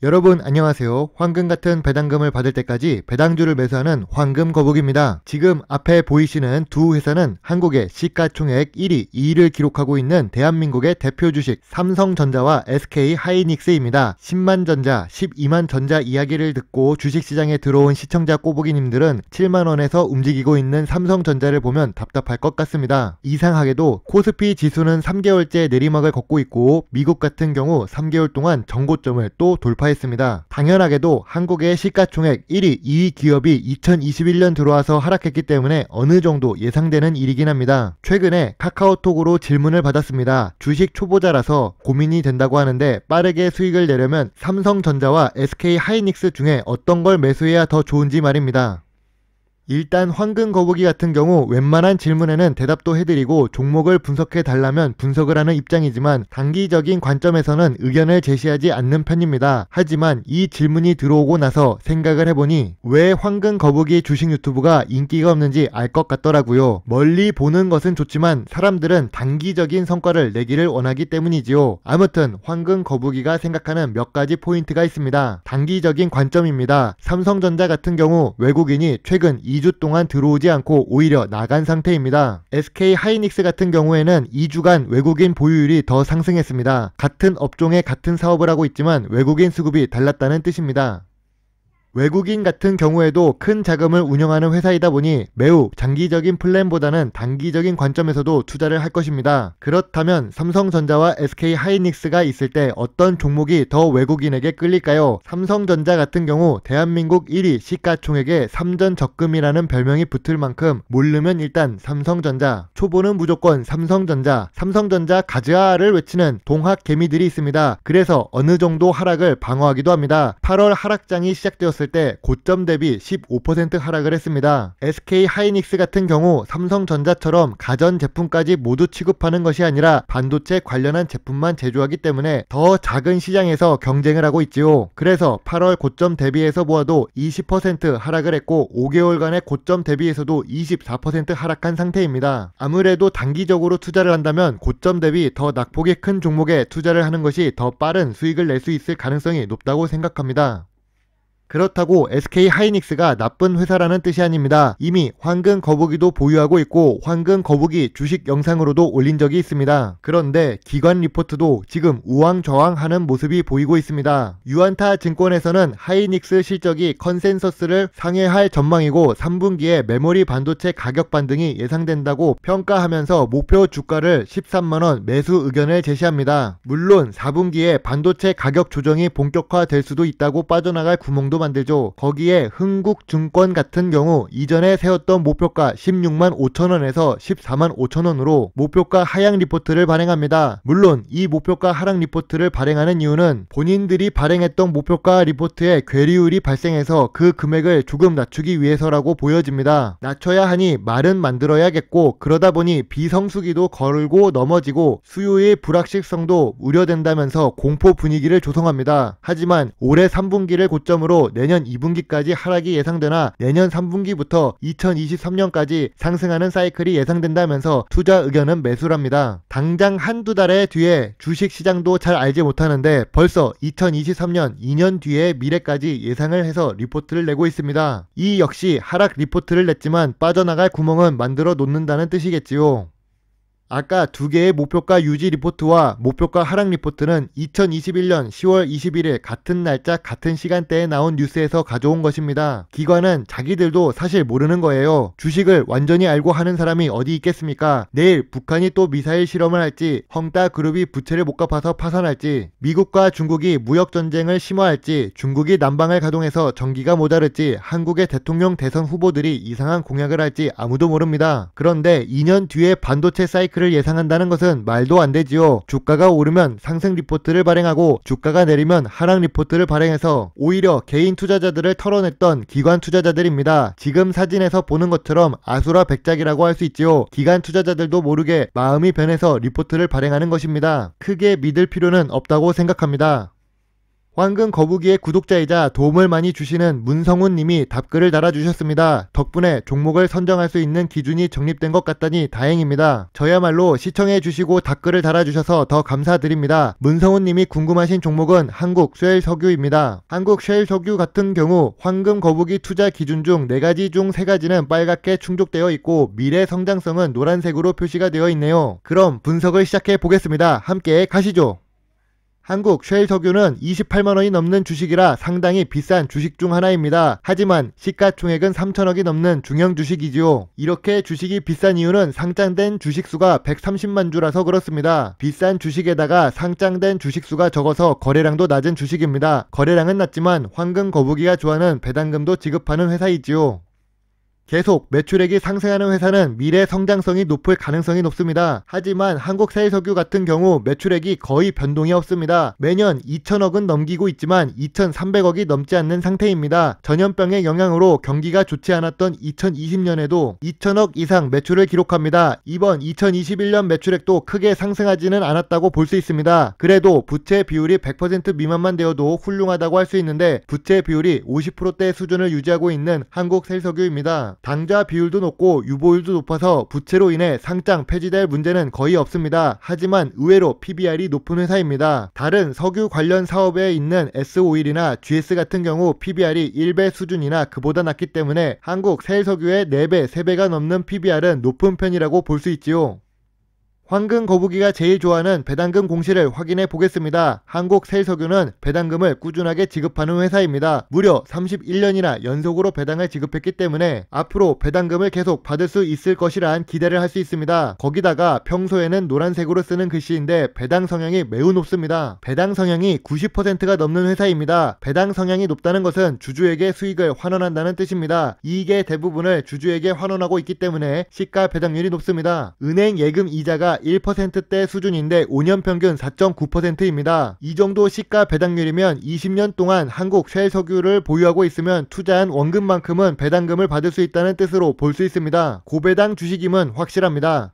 여러분 안녕하세요. 황금 같은 배당금을 받을 때까지 배당주를 매수하는 황금 거북입니다. 지금 앞에 보이시는 두 회사는 한국의 시가총액 1위, 2위를 기록하고 있는 대한민국의 대표 주식 삼성전자와 SK하이닉스입니다. 10만전자, 12만전자 이야기를 듣고 주식시장에 들어온 시청자 꼬부기님들은 7만원에서 움직이고 있는 삼성전자를 보면 답답할 것 같습니다. 이상하게도 코스피 지수는 3개월째 내리막을 걷고 있고 미국 같은 경우 3개월 동안 정고점을 또 돌파했습니다. 당연하게도 한국의 시가총액 1위, 2위 기업이 2021년 들어와서 하락했기 때문에 어느 정도 예상되는 일이긴 합니다. 최근에 카카오톡으로 질문을 받았습니다. 주식 초보자라서 고민이 된다고 하는데 빠르게 수익을 내려면 삼성전자와 SK하이닉스 중에 어떤 걸 매수해야 더 좋은지 말입니다. 일단 황금 거북이 같은 경우 웬만한 질문에는 대답도 해드리고 종목을 분석해 달라면 분석을 하는 입장이지만 단기적인 관점에서는 의견을 제시하지 않는 편입니다. 하지만 이 질문이 들어오고 나서 생각을 해보니 왜 황금 거북이 주식 유튜브가 인기가 없는지 알 것 같더라고요. 멀리 보는 것은 좋지만 사람들은 단기적인 성과를 내기를 원하기 때문이지요. 아무튼 황금 거북이가 생각하는 몇 가지 포인트가 있습니다. 단기적인 관점입니다. 삼성전자 같은 경우 외국인이 최근 2주 동안 들어오지 않고 오히려 나간 상태입니다. SK하이닉스 같은 경우에는 2주간 외국인 보유율이 더 상승했습니다. 같은 업종에 같은 사업을 하고 있지만 외국인 수급이 달랐다는 뜻입니다. 외국인 같은 경우에도 큰 자금을 운영하는 회사이다 보니 매우 장기적인 플랜보다는 단기적인 관점에서도 투자를 할 것입니다. 그렇다면 삼성전자와 SK하이닉스가 있을 때 어떤 종목이 더 외국인에게 끌릴까요? 삼성전자 같은 경우 대한민국 1위 시가총액에 삼전적금이라는 별명이 붙을 만큼 모르면 일단 삼성전자, 초보는 무조건 삼성전자, 삼성전자 가즈아를 외치는 동학 개미들이 있습니다. 그래서 어느 정도 하락을 방어하기도 합니다. 8월 하락장이 시작되었을 때 고점 대비 15% 하락을 했습니다. SK하이닉스 같은 경우 삼성전자처럼 가전제품까지 모두 취급하는 것이 아니라 반도체 관련한 제품만 제조하기 때문에 더 작은 시장에서 경쟁을 하고 있지요. 그래서 8월 고점 대비해서 보아도 20% 하락을 했고 5개월간의 고점 대비해서도 24% 하락한 상태입니다. 아무래도 단기적으로 투자를 한다면 고점 대비 더 낙폭이 큰 종목에 투자를 하는 것이 더 빠른 수익을 낼 수 있을 가능성이 높다고 생각합니다. 그렇다고 SK하이닉스가 나쁜 회사라는 뜻이 아닙니다. 이미 황금 거북이도 보유하고 있고 황금 거북이 주식 영상으로도 올린 적이 있습니다. 그런데 기관 리포트도 지금 우왕좌왕하는 모습이 보이고 있습니다. 유안타 증권에서는 하이닉스 실적이 컨센서스를 상회할 전망이고 3분기에 메모리 반도체 가격 반등이 예상된다고 평가하면서 목표 주가를 13만원 매수 의견을 제시합니다. 물론 4분기에 반도체 가격 조정이 본격화될 수도 있다고 빠져나갈 구멍도 만들죠. 거기에 흥국증권 같은 경우 이전에 세웠던 목표가 16만 5천원에서 14만 5천원으로 목표가 하향 리포트를 발행합니다. 물론 이 목표가 하락 리포트를 발행하는 이유는 본인들이 발행했던 목표가 리포트에 괴리율이 발생해서 그 금액을 조금 낮추기 위해서라고 보여집니다. 낮춰야 하니 말은 만들어야겠고 그러다 보니 비성수기도 걸고 넘어지고 수요의 불확실성도 우려된다면서 공포 분위기를 조성합니다. 하지만 올해 3분기를 고점으로 내년 2분기까지 하락이 예상되나 내년 3분기부터 2023년까지 상승하는 사이클이 예상된다면서 투자 의견은 매수랍니다. 당장 한두 달의 뒤에 주식시장도 잘 알지 못하는데 벌써 2023년 2년 뒤의 미래까지 예상을 해서 리포트를 내고 있습니다. 이 역시 하락 리포트를 냈지만 빠져나갈 구멍은 만들어 놓는다는 뜻이겠지요. 아까 두 개의 목표가 유지 리포트와 목표가 하락 리포트는 2021년 10월 21일 같은 날짜 같은 시간대에 나온 뉴스에서 가져온 것입니다. 기관은 자기들도 사실 모르는 거예요. 주식을 완전히 알고 하는 사람이 어디 있겠습니까? 내일 북한이 또 미사일 실험을 할지, 헝다그룹이 부채를 못 갚아서 파산할지, 미국과 중국이 무역전쟁을 심화할지, 중국이 난방을 가동해서 전기가 모자랄지, 한국의 대통령 대선 후보들이 이상한 공약을 할지 아무도 모릅니다. 그런데 2년 뒤에 반도체 사이클 를 예상한다는 것은 말도 안 되지요. 주가가 오르면 상승 리포트를 발행하고 주가가 내리면 하락 리포트를 발행해서 오히려 개인 투자자들을 털어냈던 기관 투자자들입니다. 지금 사진에서 보는 것처럼 아수라 백작이라고 할 수 있지요. 기관 투자자들도 모르게 마음이 변해서 리포트를 발행하는 것입니다. 크게 믿을 필요는 없다고 생각합니다. 황금 거북이의 구독자이자 도움을 많이 주시는 문성훈 님이 답글을 달아주셨습니다. 덕분에 종목을 선정할 수 있는 기준이 정립된 것 같다니 다행입니다. 저야말로 시청해 주시고 답글을 달아주셔서 더 감사드립니다. 문성훈 님이 궁금하신 종목은 한국 쉘 석유입니다. 한국 쉘 석유 같은 경우 황금 거북이 투자 기준 중 4가지 중 3가지는 빨갛게 충족되어 있고 미래 성장성은 노란색으로 표시가 되어 있네요. 그럼 분석을 시작해 보겠습니다. 함께 가시죠. 한국 쉘 석유는 28만원이 넘는 주식이라 상당히 비싼 주식 중 하나입니다. 하지만 시가총액은 3천억이 넘는 중형 주식이지요. 이렇게 주식이 비싼 이유는 상장된 주식수가 130만 주라서 그렇습니다. 비싼 주식에다가 상장된 주식수가 적어서 거래량도 낮은 주식입니다. 거래량은 낮지만 황금 거북이가 좋아하는 배당금도 지급하는 회사이지요. 계속 매출액이 상승하는 회사는 미래 성장성이 높을 가능성이 높습니다. 하지만 한국셀석유 같은 경우 매출액이 거의 변동이 없습니다. 매년 2천억은 넘기고 있지만 2,300억이 넘지 않는 상태입니다. 전염병의 영향으로 경기가 좋지 않았던 2020년에도 2천억 이상 매출을 기록합니다. 이번 2021년 매출액도 크게 상승하지는 않았다고 볼 수 있습니다. 그래도 부채 비율이 100% 미만만 되어도 훌륭하다고 할 수 있는데 부채 비율이 50%대 수준을 유지하고 있는 한국셀석유입니다. 당좌 비율도 높고 유보율도 높아서 부채로 인해 상장 폐지될 문제는 거의 없습니다. 하지만 의외로 PBR이 높은 회사입니다. 다른 석유 관련 사업에 있는 S-오일이나 GS 같은 경우 PBR이 1배 수준이나 그보다 낮기 때문에 한국 셀석유의 4배, 3배가 넘는 PBR은 높은 편이라고 볼 수 있지요. 황금 거북이가 제일 좋아하는 배당금 공시를 확인해 보겠습니다. 한국셀석유는 배당금을 꾸준하게 지급하는 회사입니다. 무려 31년이나 연속으로 배당을 지급했기 때문에 앞으로 배당금을 계속 받을 수 있을 것이란 기대를 할 수 있습니다. 거기다가 평소에는 노란색으로 쓰는 글씨인데 배당 성향이 매우 높습니다. 배당 성향이 90%가 넘는 회사입니다. 배당 성향이 높다는 것은 주주에게 수익을 환원한다는 뜻입니다. 이익의 대부분을 주주에게 환원하고 있기 때문에 시가 배당률이 높습니다. 은행 예금 이자가 1%대 수준인데 5년 평균 4.9%입니다. 이 정도 시가 배당률이면 20년 동안 한국 쉘 석유를 보유하고 있으면 투자한 원금만큼은 배당금을 받을 수 있다는 뜻으로 볼 수 있습니다. 고배당 주식임은 확실합니다.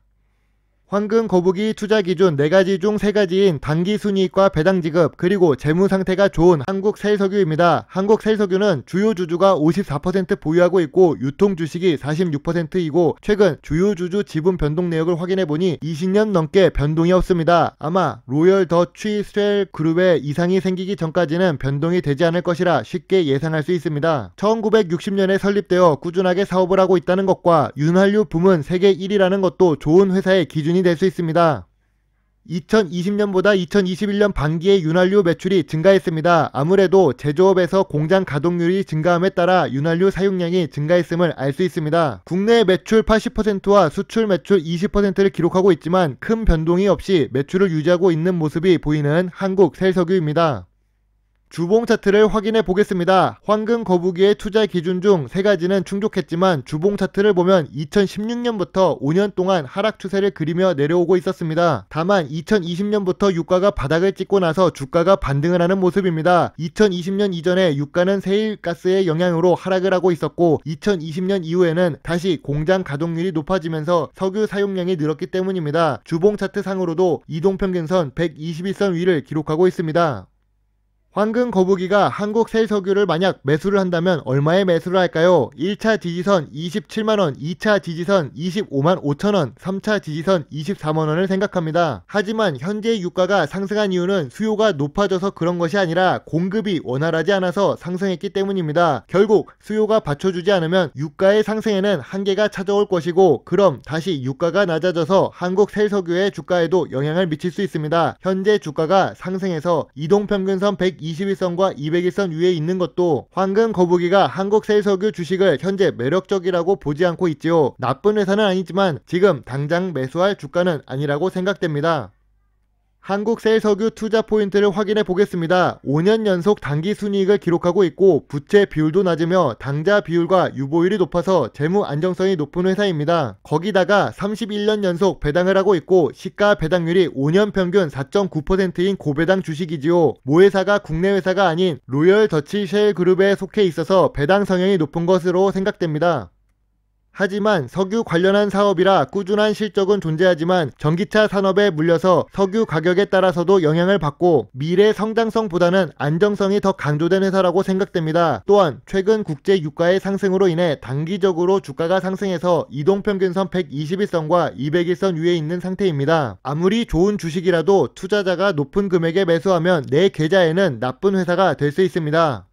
황금 거북이 투자 기준 4가지 중 3가지인 단기 순이익과 배당 지급 그리고 재무 상태가 좋은 한국셀석유입니다. 한국셀석유는 주요 주주가 54% 보유하고 있고 유통 주식이 46%이고 최근 주요 주주 지분 변동 내역을 확인해보니 20년 넘게 변동이 없습니다. 아마 로열 더치 쉘 그룹에 이상이 생기기 전까지는 변동이 되지 않을 것이라 쉽게 예상할 수 있습니다. 1960년에 설립되어 꾸준하게 사업을 하고 있다는 것과 윤활유 부문 세계 1위라는 것도 좋은 회사의 기준이 될 수 있습니다. 2020년보다 2021년 반기에 윤활유 매출이 증가했습니다. 아무래도 제조업에서 공장 가동률이 증가함에 따라 윤활유 사용량이 증가했음을 알 수 있습니다. 국내 매출 80%와 수출 매출 20%를 기록하고 있지만 큰 변동이 없이 매출을 유지하고 있는 모습이 보이는 한국셀석유입니다. 주봉 차트를 확인해 보겠습니다. 황금 거북이의 투자 기준 중 3가지는 충족했지만 주봉 차트를 보면 2016년부터 5년 동안 하락 추세를 그리며 내려오고 있었습니다. 다만 2020년부터 유가가 바닥을 찍고 나서 주가가 반등을 하는 모습입니다. 2020년 이전에 유가는 세일가스의 영향으로 하락을 하고 있었고 2020년 이후에는 다시 공장 가동률이 높아지면서 석유 사용량이 늘었기 때문입니다. 주봉 차트 상으로도 이동평균선 121선 위를 기록하고 있습니다. 황금 거북이가 한국셀석유를 만약 매수를 한다면 얼마에 매수를 할까요? 1차 지지선 27만원, 2차 지지선 25만 5천원, 3차 지지선 24만원을 생각합니다. 하지만 현재 유가가 상승한 이유는 수요가 높아져서 그런 것이 아니라 공급이 원활하지 않아서 상승했기 때문입니다. 결국 수요가 받쳐주지 않으면 유가의 상승에는 한계가 찾아올 것이고 그럼 다시 유가가 낮아져서 한국셀석유의 주가에도 영향을 미칠 수 있습니다. 현재 주가가 상승해서 이동평균선 121선과 201선 위에 있는 것도 황금 거북이가 한국셀석유 주식을 현재 매력적이라고 보지 않고 있지요. 나쁜 회사는 아니지만 지금 당장 매수할 주가는 아니라고 생각됩니다. 한국셀석유 투자 포인트를 확인해 보겠습니다. 5년 연속 단기 순이익을 기록하고 있고 부채 비율도 낮으며 당좌 비율과 유보율이 높아서 재무 안정성이 높은 회사입니다. 거기다가 31년 연속 배당을 하고 있고 시가 배당률이 5년 평균 4.9%인 고배당 주식이지요. 모회사가 국내 회사가 아닌 로열 더치 쉘 그룹에 속해 있어서 배당 성향이 높은 것으로 생각됩니다. 하지만 석유 관련한 사업이라 꾸준한 실적은 존재하지만 전기차 산업에 물려서 석유 가격에 따라서도 영향을 받고 미래 성장성보다는 안정성이 더 강조된 회사라고 생각됩니다. 또한 최근 국제 유가의 상승으로 인해 단기적으로 주가가 상승해서 이동평균선 121선과 200일선 위에 있는 상태입니다. 아무리 좋은 주식이라도 투자자가 높은 금액에 매수하면 내 계좌에는 나쁜 회사가 될 수 있습니다.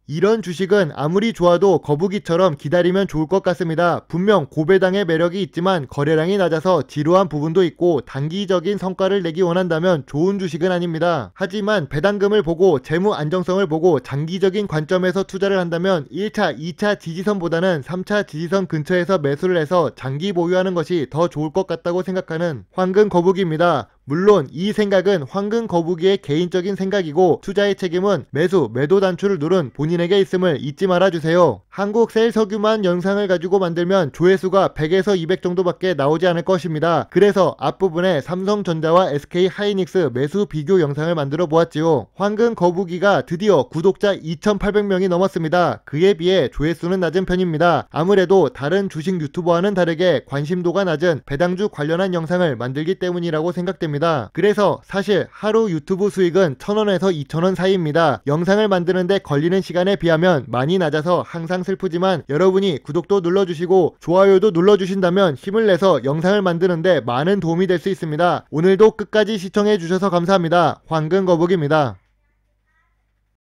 이런 주식은 아무리 좋아도 거북이처럼 기다리면 좋을 것 같습니다. 분명 고배당의 매력이 있지만 거래량이 낮아서 지루한 부분도 있고 단기적인 성과를 내기 원한다면 좋은 주식은 아닙니다. 하지만 배당금을 보고 재무 안정성을 보고 장기적인 관점에서 투자를 한다면 1차, 2차 지지선보다는 3차 지지선 근처에서 매수를 해서 장기 보유하는 것이 더 좋을 것 같다고 생각하는 황금 거북이입니다. 물론 이 생각은 황금 거북이의 개인적인 생각이고 투자의 책임은 매수, 매도 단추를 누른 본인에게 있음을 잊지 말아주세요. 한국셀석유만 영상을 가지고 만들면 조회수가 100에서 200 정도밖에 나오지 않을 것입니다. 그래서 앞부분에 삼성전자와 SK하이닉스 매수 비교 영상을 만들어 보았지요. 황금 거북이가 드디어 구독자 2,800명이 넘었습니다. 그에 비해 조회수는 낮은 편입니다. 아무래도 다른 주식 유튜버와는 다르게 관심도가 낮은 배당주 관련한 영상을 만들기 때문이라고 생각됩니다. 그래서 사실 하루 유튜브 수익은 1,000원에서 2,000원 사이입니다. 영상을 만드는데 걸리는 시간에 비하면 많이 낮아서 항상 슬프지만 여러분이 구독도 눌러주시고 좋아요도 눌러주신다면 힘을 내서 영상을 만드는데 많은 도움이 될 수 있습니다. 오늘도 끝까지 시청해주셔서 감사합니다. 황금 거북입니다.